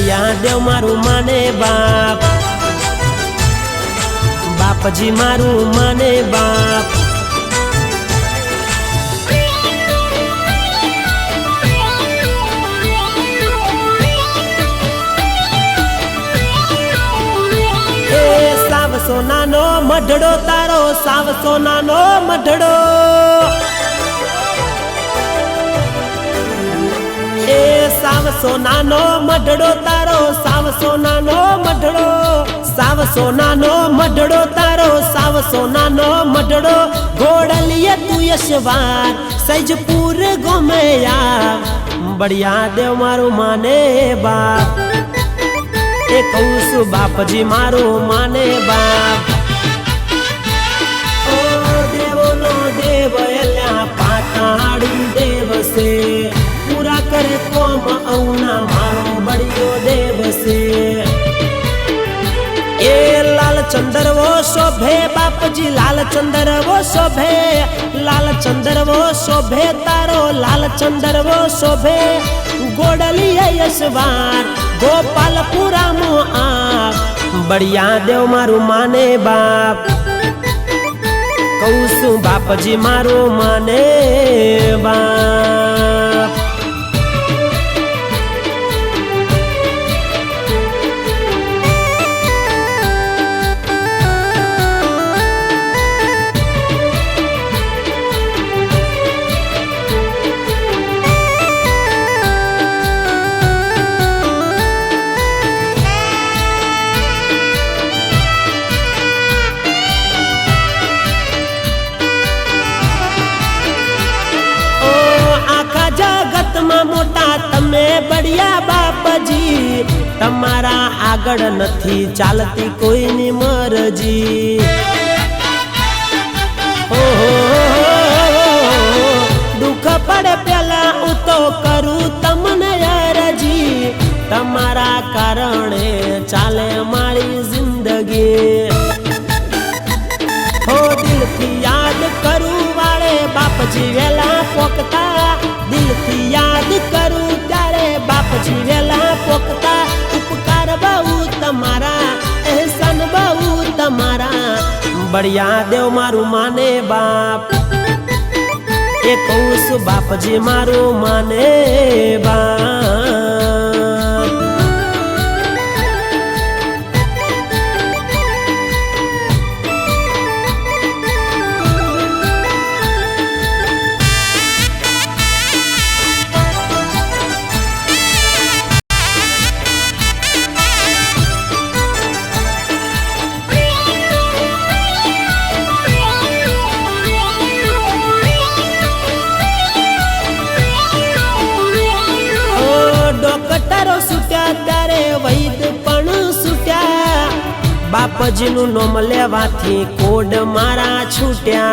बढ़िया देव मारू माने बाप, बापजी मारू माने बाप। साव सोनानो मढड़ो तारो, साव सोनानो मढड़ो, साव सोनानो मढड़ो तारो, साव सोनानो मढड़ो, साव सोनानो मढड़ो तारो, साव सोनानो मढड़ो। घोड़लिए तू यशवार सैजपुर गोमया, बढ़िया देव मारू माने बाप, कहूँ बापजी मारू माने बाप। ओ देवो नो देव एल्या पाताड़ी देव से, पूरा करे कोम औना मारो बढ़ियो देव से। ए लाल चंदर वो शोभे बापजी, लाल चंदर वो शोभे, लाल चंदर वो शोभे तारो, लाल चंदर वो शोभे। गोडली यशवार गोपालपुरा मो आप, बढ़िया देव मारू माने बाप, कहूँ बापजी मारू माने बाप। मोटा तमे बढ़िया बापजी, तमारा आगड़ नथी चालती कोई नी मरजी। दुख पड़े प्याला उतो करू तमने अरजी, तमारा कारणे चाले मारी जिंदगी। हो दिल थी याद करू वाले बापजी वेला पोकता, दिल थी याद करू त्यारे बापजी वेला पोकता। उपकार बहु तमारा, एहसान बहु तमारा, बढ़िया देव मारू माने बाप, कहूँ बापजी मारू माने बाप। डॉक्टरो सुट्या त्यारे वैद पण सुट्या, बापजी नु नोम लेवाथी कोड मारा छूट्या।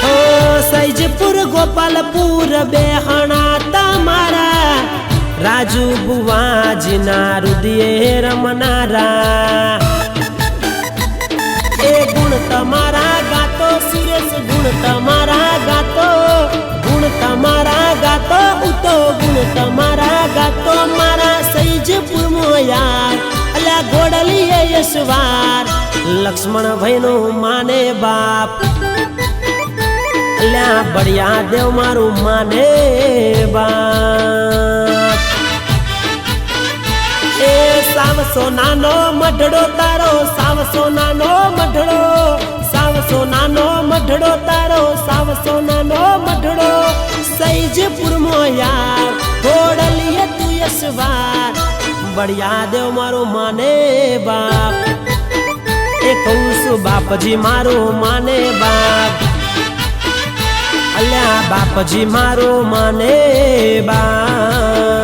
हो सैजपुर गोपालपुर बेहणा तमारा, राजू बुवाजी ना रुदिये रमनारा। ए गुण तमारा गातो सुरेश, गुण तमारा गातो, गुण तमारा गातो उतो, गुण तमारा गातो मारा सैजपुर मोया। अल्या घोड़ली यशवार लक्ष्मण भैनो माने बाप, अल्या बढ़िया देव मारू माने बाप। ए साव सोनानो मढड़ो तारो, साव सोनानो मढड़ो, साव सोनानो मढड़ो तारो, साव सोनानो मढड़ो। सैजपुर मोया घोड़लिए तू यशवार, बढ़िया देव मारू माने बाप, कहूँ बापजी मारू माने बाप, अल्या बापजी मारू माने बाप।